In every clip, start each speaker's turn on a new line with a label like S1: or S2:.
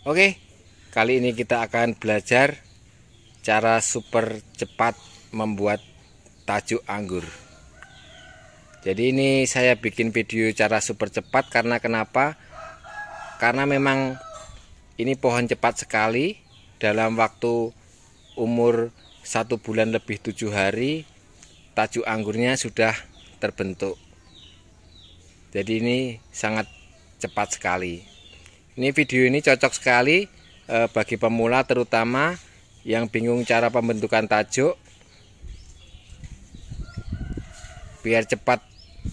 S1: Oke, kali ini kita akan belajar cara super cepat membuat tajuk anggur. Jadi ini saya bikin video cara super cepat karena kenapa? Karena memang ini pohon cepat sekali. Dalam waktu umur 1 bulan lebih 7 hari tajuk anggurnya sudah terbentuk. Jadi ini sangat cepat sekali. Ini video ini cocok sekali bagi pemula, terutama yang bingung cara pembentukan tajuk. Biar cepat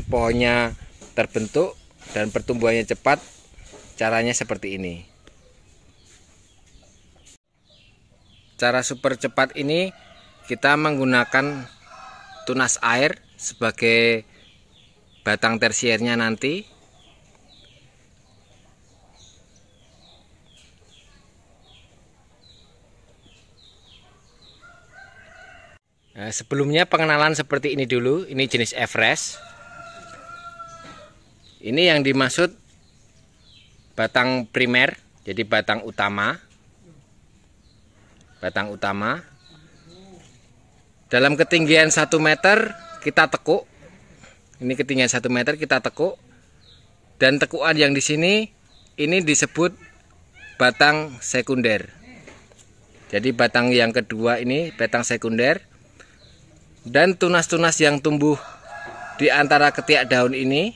S1: pohonnya terbentuk dan pertumbuhannya cepat, caranya seperti ini. Cara super cepat ini kita menggunakan tunas air sebagai batang tersiernya nanti. Nah, sebelumnya pengenalan seperti ini dulu. Ini jenis Everest. Ini yang dimaksud batang primer, jadi batang utama. Batang utama. Dalam ketinggian 1 meter kita tekuk. Ini ketinggian 1 meter kita tekuk. Dan tekukan yang di sini ini disebut batang sekunder. Jadi batang yang kedua ini batang sekunder. Dan tunas-tunas yang tumbuh di antara ketiak daun ini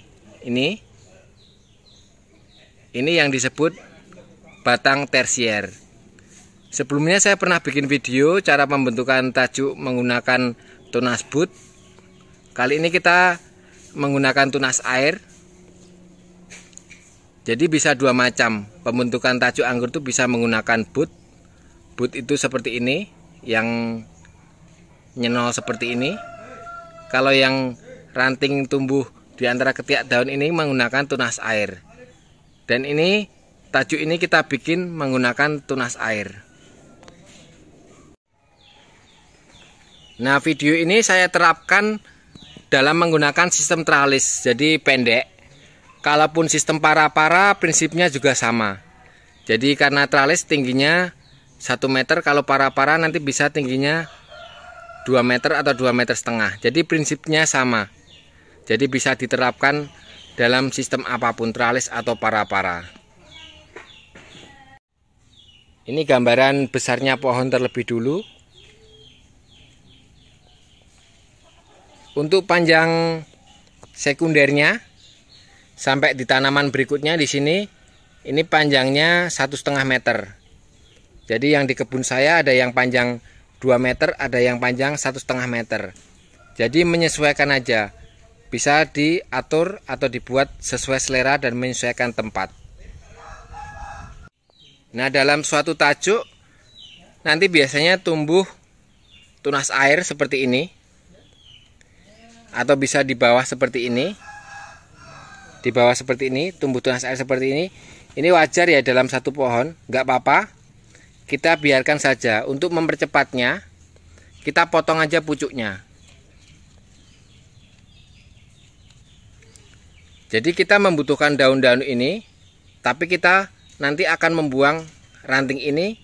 S1: yang disebut batang tersier. Sebelumnya saya pernah bikin video cara pembentukan tajuk menggunakan tunas bud. Kali ini kita menggunakan tunas air. Jadi bisa dua macam pembentukan tajuk anggur, itu bisa menggunakan bud. Bud itu seperti ini, yang nyenol seperti ini. Kalau yang ranting tumbuh di antara ketiak daun ini menggunakan tunas air. Dan ini tajuk ini kita bikin menggunakan tunas air. Nah, video ini saya terapkan dalam menggunakan sistem tralis, jadi pendek. Kalaupun sistem para-para prinsipnya juga sama. Jadi karena tralis tingginya 1 meter, kalau para-para nanti bisa tingginya 2 meter atau 2,5 meter. Jadi prinsipnya sama. Jadi bisa diterapkan dalam sistem apapun, tralis atau para-para. Ini gambaran besarnya pohon terlebih dulu. Untuk panjang sekundernya sampai di tanaman berikutnya di sini, ini panjangnya 1,5 meter. Jadi yang di kebun saya ada yang panjang 2 meter, ada yang panjang 1,5 meter. Jadi menyesuaikan aja, bisa diatur atau dibuat sesuai selera dan menyesuaikan tempat. Nah, dalam suatu tajuk nanti biasanya tumbuh tunas air seperti ini, atau bisa di bawah seperti ini. Di bawah seperti ini tumbuh tunas air seperti ini. Ini wajar ya dalam satu pohon, nggak apa-apa. Kita biarkan saja. Untuk mempercepatnya, kita potong aja pucuknya. Jadi kita membutuhkan daun-daun ini, tapi kita nanti akan membuang ranting ini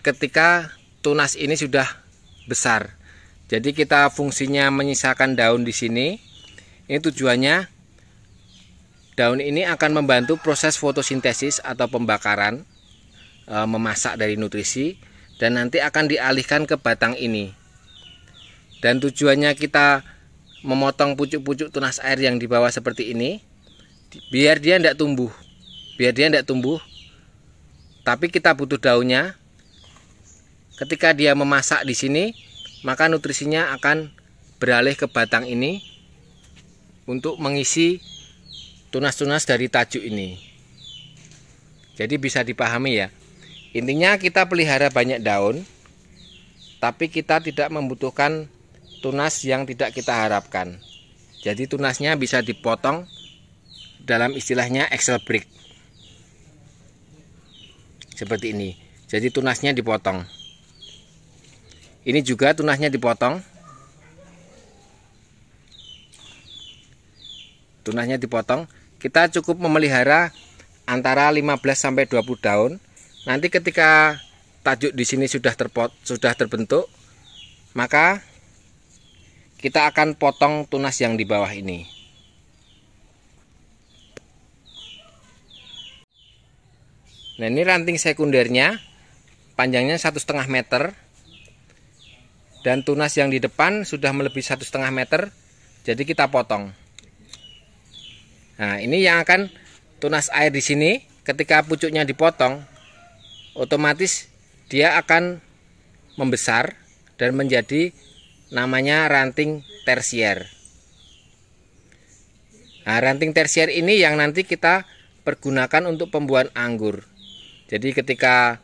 S1: ketika tunas ini sudah besar. Jadi kita fungsinya menyisakan daun di sini. Ini tujuannya daun ini akan membantu proses fotosintesis atau pembakaran, memasak dari nutrisi, dan nanti akan dialihkan ke batang ini. Dan tujuannya kita memotong pucuk-pucuk tunas air yang di bawah seperti ini, biar dia tidak tumbuh. Biar dia tidak tumbuh. Tapi kita butuh daunnya. Ketika dia memasak di sini, maka nutrisinya akan beralih ke batang ini untuk mengisi tunas-tunas dari tajuk ini. Jadi bisa dipahami ya. Intinya kita pelihara banyak daun, tapi kita tidak membutuhkan tunas yang tidak kita harapkan. Jadi tunasnya bisa dipotong, dalam istilahnya Excel break. Seperti ini. Jadi tunasnya dipotong. Ini juga tunasnya dipotong. Tunasnya dipotong. Kita cukup memelihara antara 15 sampai 20 daun. Nanti ketika tajuk di sini sudah terbentuk, maka kita akan potong tunas yang di bawah ini. Nah, ini ranting sekundernya, panjangnya 1,5 meter, dan tunas yang di depan sudah melebihi 1,5 meter, jadi kita potong. Nah, ini yang akan tunas air di sini. Ketika pucuknya dipotong, otomatis dia akan membesar dan menjadi namanya ranting tersier. Nah, ranting tersier ini yang nanti kita pergunakan untuk pembuahan anggur. Jadi ketika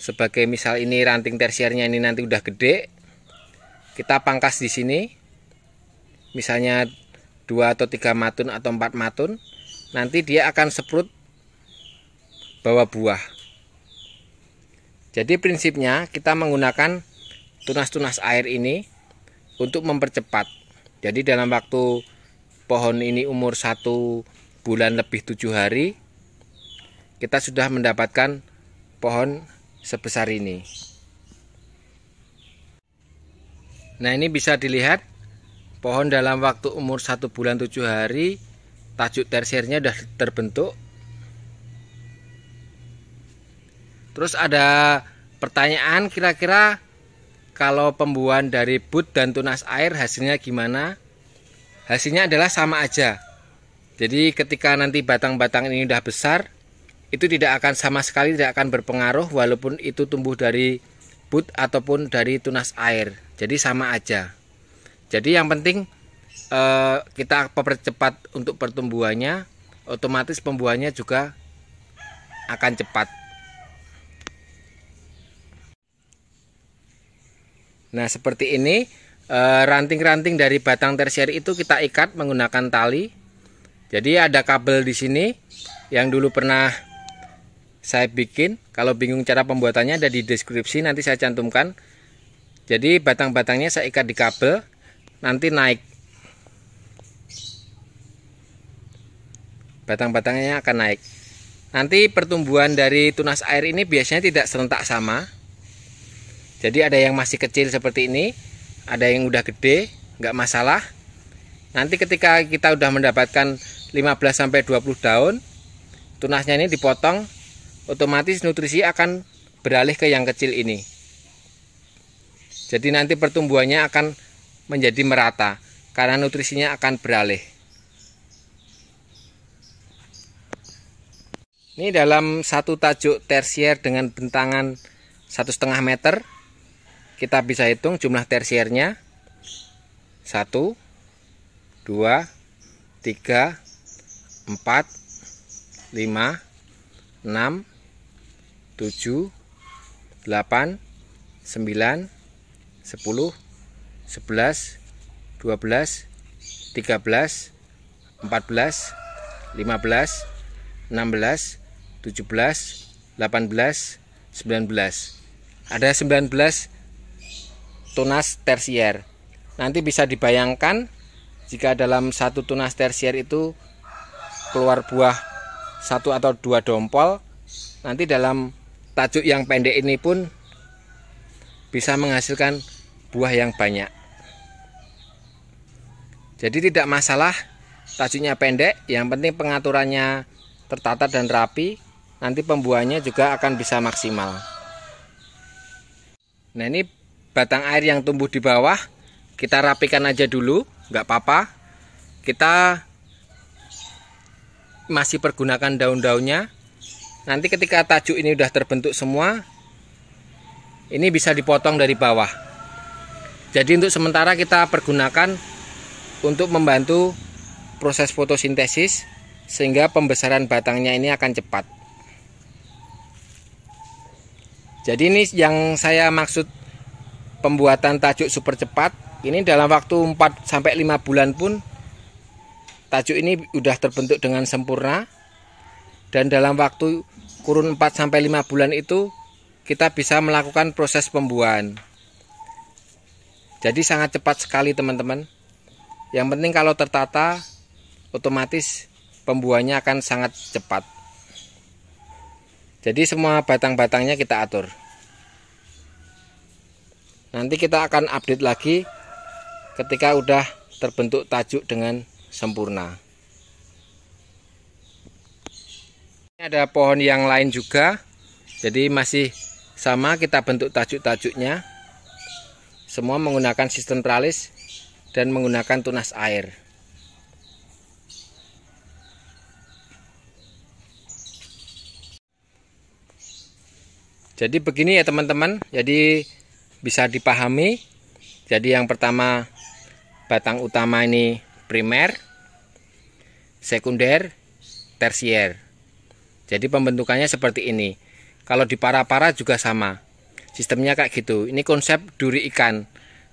S1: sebagai misal ini ranting tersiernya ini nanti udah gede, kita pangkas di sini, misalnya 2 atau 3 matun atau 4 matun, nanti dia akan seprut bawa buah. Jadi prinsipnya kita menggunakan tunas-tunas air ini untuk mempercepat. Jadi dalam waktu pohon ini umur 1 bulan lebih 7 hari, kita sudah mendapatkan pohon sebesar ini. Nah, ini bisa dilihat pohon dalam waktu umur 1 bulan 7 hari, tajuk tersiernya sudah terbentuk. Terus ada pertanyaan, kira-kira kalau pembuahan dari bud dan tunas air hasilnya gimana? Hasilnya adalah sama aja. Jadi ketika nanti batang-batang ini sudah besar, itu tidak akan sama sekali tidak akan berpengaruh walaupun itu tumbuh dari bud ataupun dari tunas air. Jadi sama aja. Jadi yang penting kita percepat untuk pertumbuhannya, otomatis pembuahannya juga akan cepat. Nah, seperti ini ranting-ranting dari batang tersier itu kita ikat menggunakan tali. Jadi ada kabel di sini yang dulu pernah saya bikin. Kalau bingung cara pembuatannya ada di deskripsi, nanti saya cantumkan. Jadi batang-batangnya saya ikat di kabel, nanti naik. Batang-batangnya akan naik. Nanti pertumbuhan dari tunas air ini biasanya tidak serentak sama. Jadi ada yang masih kecil seperti ini, ada yang udah gede, nggak masalah. Nanti ketika kita udah mendapatkan 15-20 daun, tunasnya ini dipotong, otomatis nutrisi akan beralih ke yang kecil ini. Jadi nanti pertumbuhannya akan menjadi merata karena nutrisinya akan beralih. Ini dalam satu tajuk tersier dengan bentangan 1,5 meter, kita bisa hitung jumlah tersiernya. 1, 2, 3, 4, 5, 6, 7, 8, 9, 10, 11, 12, 13, 14, 15, 16, 17, 18, 19. Ada 19 tunas tersier. Nanti bisa dibayangkan jika dalam satu tunas tersier itu keluar buah 1 atau 2 dompol, nanti dalam tajuk yang pendek ini pun bisa menghasilkan buah yang banyak. Jadi tidak masalah tajuknya pendek, yang penting pengaturannya tertata dan rapi, nanti pembuahannya juga akan bisa maksimal. Nah, ini batang air yang tumbuh di bawah, kita rapikan aja dulu, nggak apa-apa. Kita masih pergunakan daun-daunnya. Nanti ketika tajuk ini udah terbentuk semua, ini bisa dipotong dari bawah. Jadi untuk sementara kita pergunakan untuk membantu proses fotosintesis, sehingga pembesaran batangnya ini akan cepat. Jadi ini yang saya maksud pembuatan tajuk super cepat. Ini dalam waktu 4-5 bulan pun tajuk ini sudah terbentuk dengan sempurna. Dan dalam waktu kurun 4-5 bulan itu kita bisa melakukan proses pembuahan. Jadi sangat cepat sekali teman-teman. Yang penting kalau tertata, otomatis pembuahannya akan sangat cepat. Jadi semua batang-batangnya kita atur. Nanti kita akan update lagi ketika udah terbentuk tajuk dengan sempurna. Ini ada pohon yang lain juga. Jadi masih sama, kita bentuk tajuk-tajuknya. Semua menggunakan sistem tralis dan menggunakan tunas air. Jadi begini ya teman-teman, jadi bisa dipahami. Jadi yang pertama, batang utama ini primer, sekunder, tersier. Jadi pembentukannya seperti ini. Kalau di para-para juga sama, sistemnya kayak gitu. Ini konsep duri ikan.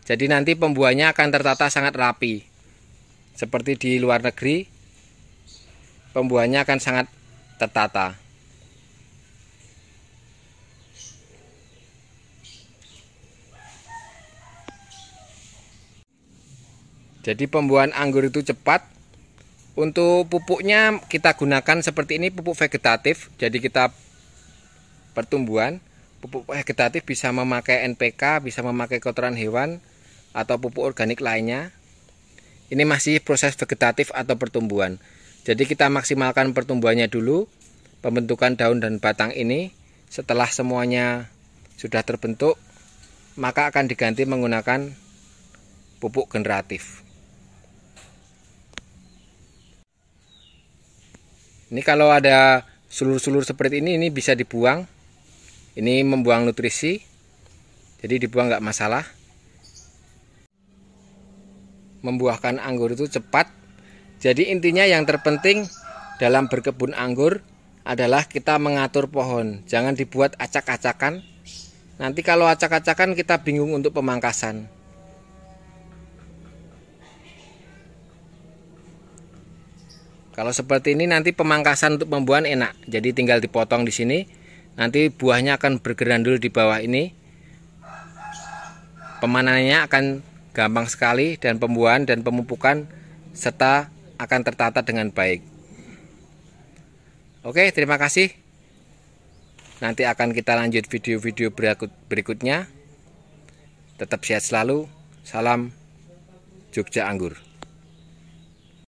S1: Jadi nanti pembuahannya akan tertata sangat rapi. Seperti di luar negeri, pembuahannya akan sangat tertata. Jadi pembuahan anggur itu cepat. Untuk pupuknya kita gunakan seperti ini, pupuk vegetatif. Jadi kita pertumbuhan, pupuk vegetatif bisa memakai NPK, bisa memakai kotoran hewan atau pupuk organik lainnya. Ini masih proses vegetatif atau pertumbuhan. Jadi kita maksimalkan pertumbuhannya dulu, pembentukan daun dan batang ini. Setelah semuanya sudah terbentuk, maka akan diganti menggunakan pupuk generatif. Ini kalau ada sulur-sulur seperti ini bisa dibuang. Ini membuang nutrisi, jadi dibuang nggak masalah. Membuahkan anggur itu cepat. Jadi intinya yang terpenting dalam berkebun anggur adalah kita mengatur pohon. Jangan dibuat acak-acakan. Nanti kalau acak-acakan kita bingung untuk pemangkasan. Kalau seperti ini nanti pemangkasan untuk pembuahan enak. Jadi tinggal dipotong di sini. Nanti buahnya akan bergerandul di bawah ini. Pemanenannya akan gampang sekali dan pembuahan dan pemupukan serta akan tertata dengan baik. Oke, terima kasih. Nanti akan kita lanjut video-video berikutnya. Tetap sehat selalu. Salam Jogja Anggur.